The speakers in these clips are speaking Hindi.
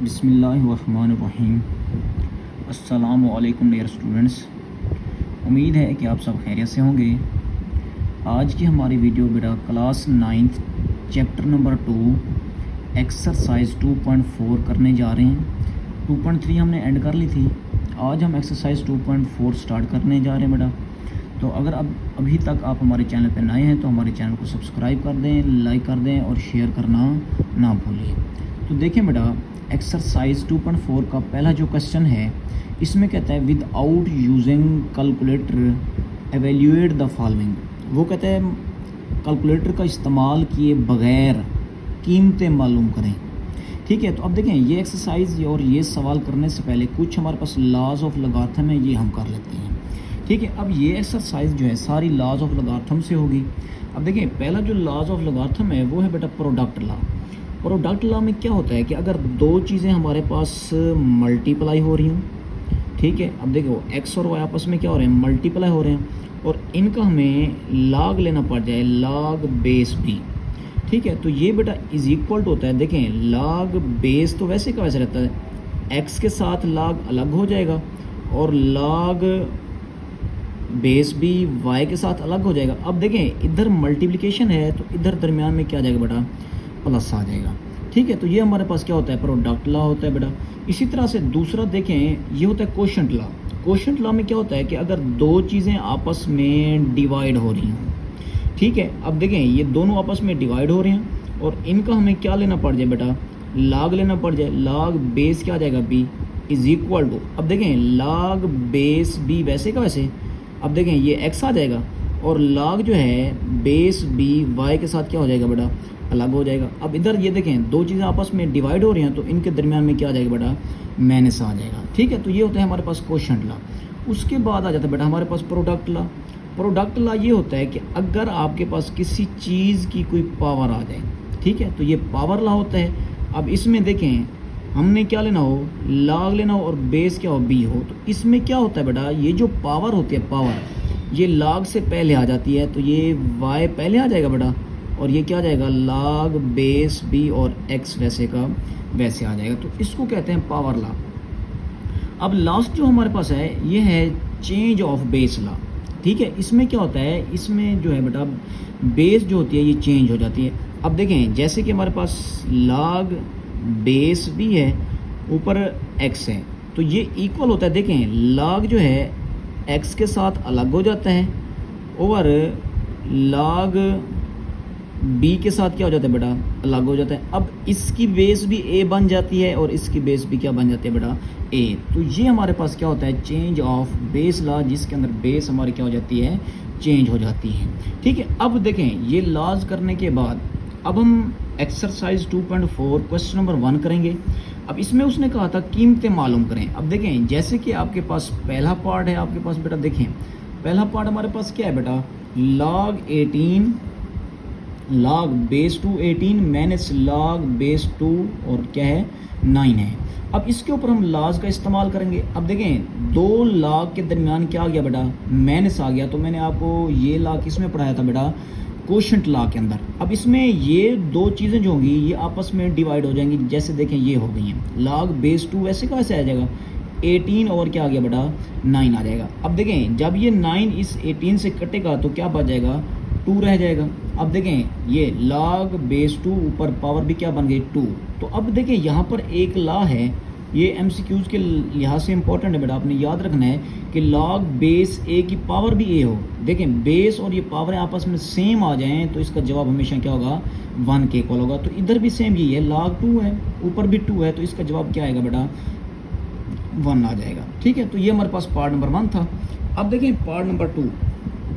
बिस्मिल्लाहिर्रहमानिर्रहीम। अस्सलामु अलैकुम डियर स्टूडेंट्स, उम्मीद है कि आप सब खैरियत से होंगे। आज की हमारी वीडियो बेटा class 9th chapter number 2 exercise 2.4 करने जा रहे हैं। 2.3 हमने एंड कर ली थी। आज हम एक्सरसाइज 2.4 स्टार्ट करने जा रहे हैं बेटा। तो अगर अभी तक आप हमारे चैनल पर नए हैं तो हमारे चैनल को सब्सक्राइब कर दें, लाइक कर दें और शेयर करना ना भूलिए। तो देखें बेटा, एक्सरसाइज 2.4 का पहला जो क्वेश्चन है इसमें कहता है without using calculator evaluate the following. वो कहते हैं कैलकुलेटर का इस्तेमाल किए बगैर कीमतें मालूम करें। ठीक है, तो अब देखें ये एक्सरसाइज और ये सवाल करने से पहले कुछ हमारे पास लॉज ऑफ लॉगरिथम है, ये हम कर लेते हैं। ठीक है, अब ये एक्सरसाइज जो है सारी लॉज ऑफ लॉगरिथम से होगी। अब देखें पहला जो लॉज ऑफ लॉगरिथम है वो है बेटा प्रोडक्ट लॉ। प्रोडक्ट लॉ में क्या होता है कि अगर दो चीज़ें हमारे पास मल्टीप्लाई हो रही हों, ठीक है, अब देखो एक्स और वाई आपस में क्या हो रहे हैं, मल्टीप्लाई हो रहे हैं और इनका हमें लॉग लेना पड़ जाए, लॉग बेस बी। ठीक है, तो ये बेटा इज इक्वल टू होता है, देखें लॉग बेस तो वैसे का वैसे रहता है, एक्स के साथ लॉग अलग हो जाएगा और लॉग बेस भी वाई के साथ अलग हो जाएगा। अब देखें इधर मल्टीप्लिकेशन है तो इधर दरमियान में क्या आ जाएगा बेटा, प्लस आ जाएगा। ठीक है, तो ये हमारे पास क्या होता है, प्रोडक्ट लॉ होता है बेटा। इसी तरह से दूसरा देखें ये होता है कोशेंट लॉ। कोशेंट लॉ में क्या होता है कि अगर दो चीज़ें आपस में डिवाइड हो रही हों, ठीक है, अब देखें ये दोनों आपस में डिवाइड हो रहे हैं और इनका हमें क्या लेना पड़ जाए बेटा, लॉग लेना पड़ जाए। लॉग बेस क्या आ जाएगा, बी इज इक्वल टू, अब देखें लॉग बेस बी वैसे का वैसे, अब देखें ये एक्स आ जाएगा और लॉग जो है बेस बी वाई के साथ क्या हो जाएगा बेटा, अलग हो जाएगा। अब इधर ये देखें दो चीज़ें आपस में डिवाइड हो रही हैं तो इनके दरमियान में क्या आ जाएगा बेटा, माइनस आ जाएगा। ठीक है, तो ये होता है हमारे पास कोशेंट लॉ। उसके बाद आ जाता है बेटा हमारे पास प्रोडक्ट लॉ। प्रोडक्ट लॉ ये होता है कि अगर आपके पास किसी चीज़ की कोई पावर आ जाए, ठीक है, तो ये पावर लॉ होता है। अब इसमें देखें हमने क्या लेना हो, लॉग लेना हो और बेस क्या हो, बी हो, तो इसमें क्या होता है बेटा, ये जो पावर होती है पावर ये लॉग से पहले आ जाती है, तो ये वाई पहले आ जाएगा बेटा और ये क्या आ जाएगा, लॉग बेस बी और एक्स वैसे का वैसे आ जाएगा। तो इसको कहते हैं पावर लॉ। अब लास्ट जो हमारे पास है ये है चेंज ऑफ बेस लॉ। ठीक है, इसमें क्या होता है, इसमें जो है बेटा बेस जो होती है ये चेंज हो जाती है। अब देखें जैसे कि हमारे पास लॉग बेस भी है ऊपर एक्स है तो ये इक्वल होता है, देखें लॉग जो है एक्स के साथ अलग हो जाता है और लॉग बी के साथ क्या हो जाता है बेटा, अलग हो जाता है। अब इसकी बेस भी ए बन जाती है और इसकी बेस भी क्या बन जाती है बेटा, ए। तो ये हमारे पास क्या होता है, चेंज ऑफ बेस लॉ, जिसके अंदर बेस हमारी क्या हो जाती है, चेंज हो जाती है। ठीक है, अब देखें ये लॉज करने के बाद अब हम एक्सरसाइज 2.4 क्वेश्चन नंबर 1 करेंगे। अब इसमें उसने कहा था कीमतें मालूम करें। अब देखें जैसे कि आपके पास पहला पार्ट है आपके पास बेटा, देखें पहला पार्ट हमारे पास क्या है बेटा, log 18 log base 2 18 minus log base 2 और क्या है 9 है। अब इसके ऊपर हम लॉज का इस्तेमाल करेंगे। अब देखें दो लॉग के दरमियान क्या आ गया बेटा, माइनस आ गया। तो मैंने आपको ये लॉ किसमें पढ़ाया था बेटा, कोशेंट लॉ के अंदर। अब इसमें ये दो चीज़ें जो होंगी ये आपस में डिवाइड हो जाएंगी, जैसे देखें ये हो गई हैं, लॉग बेस 2 वैसे का वैसे आ जाएगा 18 और क्या आ गया बेटा 9 आ जाएगा। अब देखें जब ये 9 इस 18 से कटेगा तो क्या बच जाएगा, 2 रह जाएगा। अब देखें ये लॉग बेस 2 ऊपर पावर भी क्या बन गई 2। तो अब देखें यहाँ पर एक लॉ है, ये एमसीक्यूज के लिहाज से इंपॉर्टेंट है बेटा, आपने याद रखना है कि लॉग बेस ए की पावर भी ए हो। देखें बेस और ये पावर आपस में सेम आ जाएं तो इसका जवाब हमेशा क्या होगा, 1 के इक्वल होगा। तो इधर भी सेम यही है, लॉग 2 है ऊपर भी 2 है तो इसका जवाब क्या आएगा बेटा, 1 आ जाएगा। ठीक है, तो ये हमारे पास पार्ट नंबर 1 था। अब देखें पार्ट नंबर 2।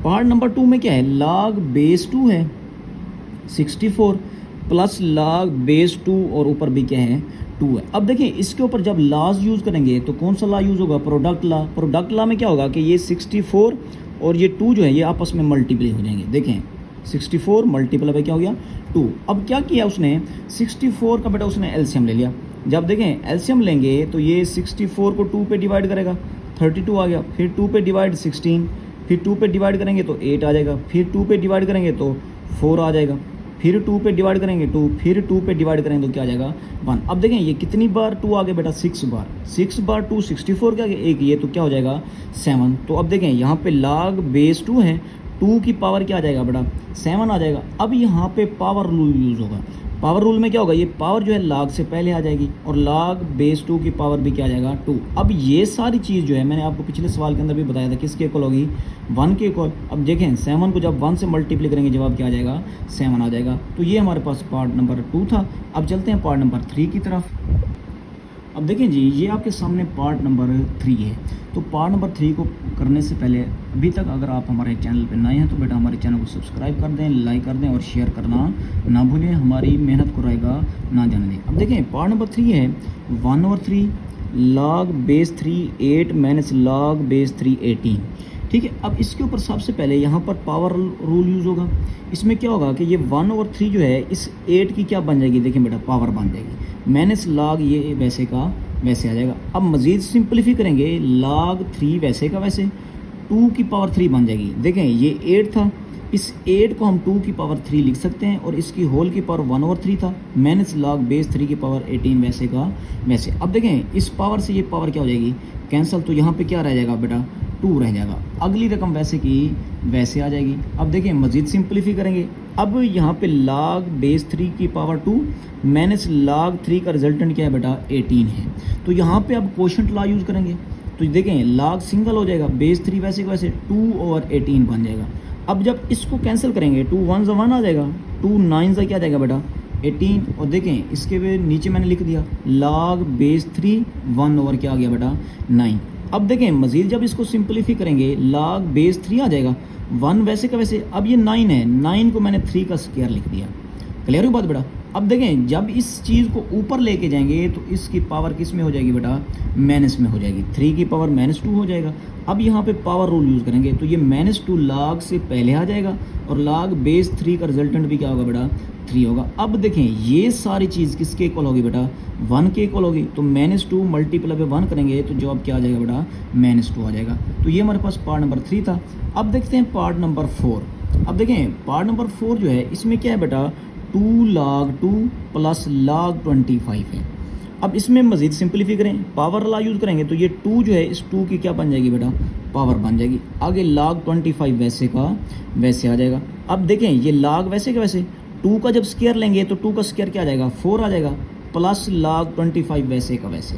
पार्ट नंबर 2 में क्या है, लॉग बेस 2 है 64 प्लस लॉग बेस 2 और ऊपर भी क्या है 2 है। अब देखिए इसके ऊपर जब लॉज यूज़ करेंगे तो कौन सा लॉ यूज़ होगा, प्रोडक्ट लॉ। प्रोडक्ट लॉ में क्या होगा कि ये 64 और ये 2 जो है ये आपस में मल्टीप्लाई हो जाएंगे। देखें 64 मल्टीप्लाई बाई क्या हो गया 2। अब क्या किया उसने, 64 का बेटा उसने एलसीएम ले लिया। जब देखें एलसीएम लेंगे तो ये 64 को 2 पे डिवाइड करेगा 32 आ गया, फिर 2 पे डिवाइड 16, फिर 2 पे डिवाइड करेंगे तो 8 आ जाएगा, फिर 2 पे डिवाइड करेंगे तो 4 आ जाएगा। फिर 2 पे डिवाइड करेंगे 2, फिर 2 पे डिवाइड करेंगे तो क्या आ जाएगा 1। अब देखें ये कितनी बार 2 आ गया बेटा, 6 बार। 6 बार 2 64 के आगे एक ये, तो क्या हो जाएगा 7। तो अब देखें यहाँ पे log बेस 2 है, 2 की पावर क्या आ जाएगा बेटा 7 आ जाएगा। अब यहाँ पे पावर रूल यूज़ होगा। पावर रूल में क्या होगा, ये पावर जो है log से पहले आ जाएगी और log बेस 2 की पावर भी क्या आ जाएगा 2। अब ये सारी चीज़ जो है मैंने आपको पिछले सवाल के अंदर भी बताया था किसके इक्वल होगी 1 के इक्वल। अब देखें 7 को जब 1 से मल्टीप्लाई करेंगे जवाब क्या आ जाएगा 7 आ जाएगा। तो ये हमारे पास पार्ट नंबर 2 था। अब चलते हैं पार्ट नंबर 3 की तरफ। अब देखें जी ये आपके सामने पार्ट नंबर 3 है। तो पार्ट नंबर 3 को करने से पहले अभी तक अगर आप हमारे चैनल पर नए हैं तो बेटा हमारे चैनल को सब्सक्राइब कर दें, लाइक कर दें और शेयर करना ना भूलें, हमारी मेहनत को रहेगा ना जाने दें। अब देखें पार्ट नंबर 3 है 1/3 log base 3 8 minus log base 3 18। ठीक है, अब इसके ऊपर सबसे पहले यहाँ पर पावर रूल यूज़ होगा। इसमें क्या होगा कि ये 1/3 जो है इस 8 की क्या बन जाएगी, देखिए बेटा पावर बन जाएगी, माइनस log ये वैसे का वैसे आ जाएगा। अब मज़ीद सिंप्लीफाई करेंगे log 3 वैसे का वैसे 2 की पावर 3 बन जाएगी। देखें ये 8 था, इस 8 को हम 2 की पावर 3 लिख सकते हैं और इसकी होल की पावर 1/3 था, माइनस log बेस 3 की पावर 18 वैसे का वैसे। अब देखें इस पावर से ये पावर क्या हो जाएगी कैंसिल, तो यहाँ पे क्या रह जाएगा बेटा 2 रह जाएगा। अगली रकम वैसे की वैसे आ जाएगी। अब देखें मज़ीद सिंप्लीफाई करेंगे। अब यहाँ पे log बेस 3 की पावर 2 माइनस log 3 का रिजल्टेंट क्या है बेटा 18 है। तो यहाँ पे अब क्वोशंट लॉ यूज़ करेंगे तो देखें log सिंगल हो जाएगा, बेस 3 वैसे का वैसे 2/18 बन जाएगा। अब जब इसको कैंसिल करेंगे 2 1 1 आ जाएगा, 2 9 क्या आ जाएगा बेटा 18। और देखें इसके नीचे मैंने लिख दिया log बेस 3 1 ओवर क्या आ गया बेटा 9। अब देखें मज़ीद जब इसको सिंप्लीफाई करेंगे log बेस 3 आ जाएगा, 1 वैसे का वैसे। अब ये 9 है, 9 को मैंने 3 का स्क्वायर लिख दिया। क्लियर हुई बात बेटा। अब देखें जब इस चीज़ को ऊपर लेके जाएंगे तो इसकी पावर किस में हो जाएगी बेटा माइनस में हो जाएगी, 3 की पावर -2 हो जाएगा। अब यहाँ पे पावर रूल यूज़ करेंगे तो ये -2 log से पहले आ जाएगा और log बेस 3 का रिजल्टेंट भी क्या होगा बेटा 3 होगा। अब देखें ये सारी चीज़ किसके इक्वल होगी बेटा 1 के इक्वल होगी। तो -2 मल्टीप्लाई पे 1 करेंगे तो जवाब क्या आ जाएगा बेटा -2 आ जाएगा। तो ये हमारे पास पार्ट नंबर 3 था। अब देखते हैं पार्ट नंबर 4। अब देखें पार्ट नंबर 4 जो है इसमें क्या है बेटा 2 log 2 प्लस log 25 है। अब इसमें मज़ीद सिंप्लीफाई करें, पावर लॉ यूज़ करेंगे तो ये 2 जो है इस 2 की क्या बन जाएगी बेटा पावर बन जाएगी। आगे log 25 वैसे का वैसे आ जाएगा। अब देखें ये log वैसे का वैसे 2 का जब स्क्वायर लेंगे तो 2 का स्क्वायर क्या आ जाएगा 4 आ जाएगा, प्लस log 25 वैसे का वैसे।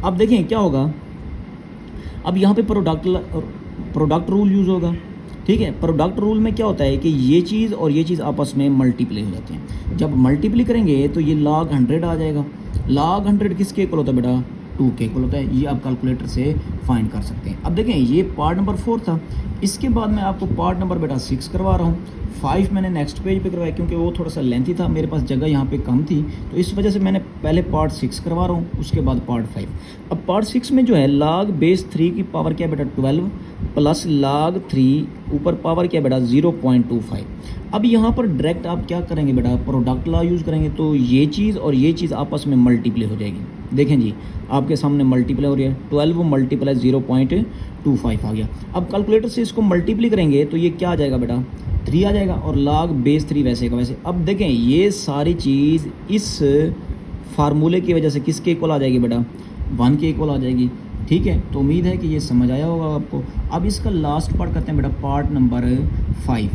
अब देखें क्या होगा, अब यहाँ पे प्रोडक्ट रूल यूज़ होगा। ठीक है, प्रोडक्ट रूल में क्या होता है कि ये चीज़ और ये चीज़ आपस में मल्टीप्लाई हो जाती हैं। जब मल्टीप्लाई करेंगे तो ये log 100 आ जाएगा। log 100 किसके इक्वल होता है बेटा 2 के इक्वल होता है। ये आप कैलकुलेटर से फाइंड कर सकते हैं। अब देखें ये पार्ट नंबर 4 था। इसके बाद मैं आपको पार्ट नंबर बेटा 6 करवा रहा हूँ। 5 मैंने नेक्स्ट पेज पे करवाया क्योंकि वो थोड़ा सा लेंथी था, मेरे पास जगह यहाँ पे कम थी, तो इस वजह से मैंने पहले पार्ट 6 करवा रहा हूँ, उसके बाद पार्ट 5। अब पार्ट 6 में जो है log बेस 3 की पावर क्या है बेटा 12 प्लस log 3 ऊपर पावर क्या है बेटा 0.25। अब यहाँ पर डायरेक्ट आप क्या करेंगे बेटा प्रोडक्ट लॉ यूज़ करेंगे तो ये चीज़ और ये चीज़ आपस में मल्टीप्लाई हो जाएगी। देखें जी आपके सामने मल्टीप्लाई हो रही है, 12 मल्टीप्लाई 0.25 आ गया। अब कैलकुलेटर से इसको मल्टीप्लाई करेंगे तो ये क्या आ जाएगा बेटा 3 आ जाएगा और log बेस 3 वैसे का वैसे। अब देखें ये सारी चीज़ इस फार्मूले की वजह से किसके इक्वल आ जाएगी बेटा 1 के इक्वल आ जाएगी। ठीक है, तो उम्मीद है कि ये समझ आया होगा आपको। अब इसका लास्ट पार्ट करते हैं बेटा पार्ट नंबर 5।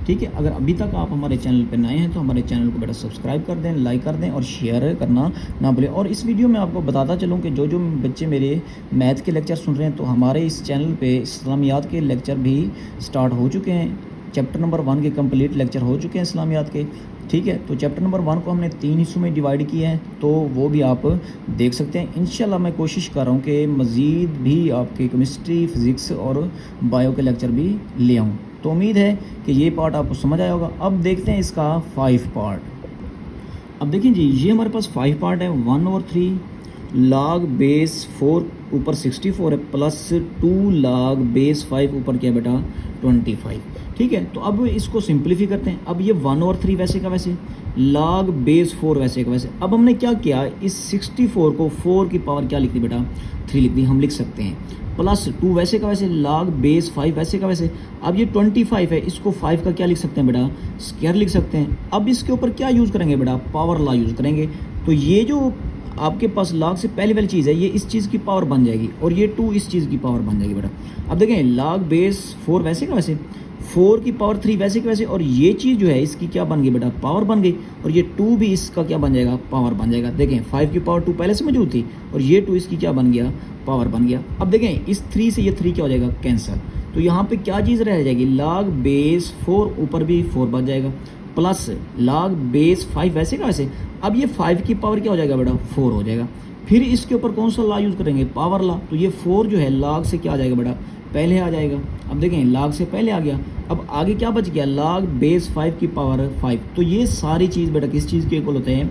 ठीक है, अगर अभी तक आप हमारे चैनल पर नए हैं तो हमारे चैनल को बेटा सब्सक्राइब कर दें, लाइक कर दें और शेयर करना ना भूलें। और इस वीडियो में आपको बताता चलूँ कि जो बच्चे मेरे मैथ के लेक्चर सुन रहे हैं तो हमारे इस चैनल पे इस्लामियात के लेक्चर भी स्टार्ट हो चुके हैं। चैप्टर नंबर 1 के कंप्लीट लेक्चर हो चुके हैं इस्लामियात के। ठीक है, तो चैप्टर नंबर 1 को हमने 3 हिस्सों में डिवाइड किया है, तो वो भी आप देख सकते हैं। इंशाल्लाह मैं कोशिश कर रहा हूँ कि मज़ीद भी आपके केमिस्ट्री, फिज़िक्स और बायो के लेक्चर भी ले आऊँ। तो उम्मीद है कि ये पार्ट आपको समझ आया होगा। अब देखते हैं इसका 5 पार्ट। अब देखिए जी ये हमारे पास 5 पार्ट है। 1/3 log बेस 4 ऊपर 64 है प्लस 2 log बेस 5 ऊपर क्या बेटा 25। ठीक है, तो अब इसको सिंप्लीफाई करते हैं। अब ये 1/3 वैसे का वैसे log बेस 4 वैसे का वैसे। अब हमने क्या किया, इस 64 को 4 की पावर क्या लिख दी बेटा 3 लिख दी। हम लिख सकते हैं प्लस 2 वैसे का वैसे, log बेस 5 वैसे का वैसे। अब ये 25 है, इसको 5 का क्या लिख सकते हैं बेटा, स्क्वायर लिख सकते हैं। अब इसके ऊपर क्या यूज़ करेंगे बेटा, पावर लॉ यूज़ करेंगे। तो ये जो आपके पास log से पहले वाली चीज़ है, ये इस चीज़ की पावर बन जाएगी और ये 2 इस चीज़ की पावर बन जाएगी बेटा। अब देखें log बेस 4 वैसे का वैसे, 4 की पावर 3 वैसे के वैसे, और ये चीज़ जो है इसकी क्या बन गई बेटा, पावर बन गई। और ये 2 भी इसका क्या बन जाएगा, पावर बन जाएगा। देखें 5 की पावर 2 पहले से मौजूद थी और ये 2 इसकी क्या बन गया, पावर बन गया। अब देखें इस 3 से ये 3 क्या हो जाएगा, कैंसिल। तो यहाँ पे क्या चीज़ रह जाएगी, log बेस 4, ऊपर भी 4 बन जाएगा, प्लस log बेस 5 वैसे का वैसे। अब ये 5 की पावर क्या हो जाएगा बेटा, 4 हो जाएगा। फिर इसके ऊपर कौन सा लॉ यूज़ करेंगे, पावर लॉ। तो ये 4 जो है log से क्या आ जाएगा बेटा, पहले आ जाएगा। अब देखें log से पहले आ गया। अब आगे क्या बच गया, log बेस 5 की पावर 5। तो ये सारी चीज़ बेटा किस चीज़ के इक्वल होते हैं,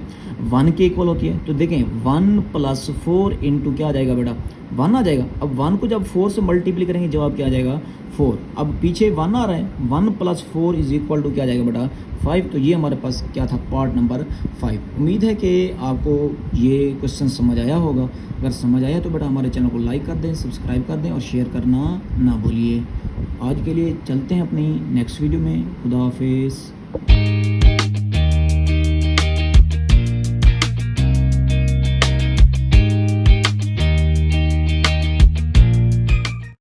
1 के इक्वल होती है। तो देखें 1 + 4 इंटू क्या आ जाएगा बेटा, 1 आ जाएगा। अब 1 को जब 4 से मल्टीप्लाई करेंगे जवाब क्या आ जाएगा, 4। अब पीछे 1 आ रहा है, 1 + 4 = क्या आ जाएगा बेटा, 5। तो ये हमारे पास क्या था, पार्ट नंबर 5। उम्मीद है कि आपको ये क्वेश्चन समझ आया होगा। अगर समझ आया तो बेटा हमारे चैनल को लाइक कर दें, सब्सक्राइब कर दें और शेयर करना ना भूलिए। आज के लिए चलते हैं अपनी नेक्स्ट वीडियो में। खुदा हाफिज़।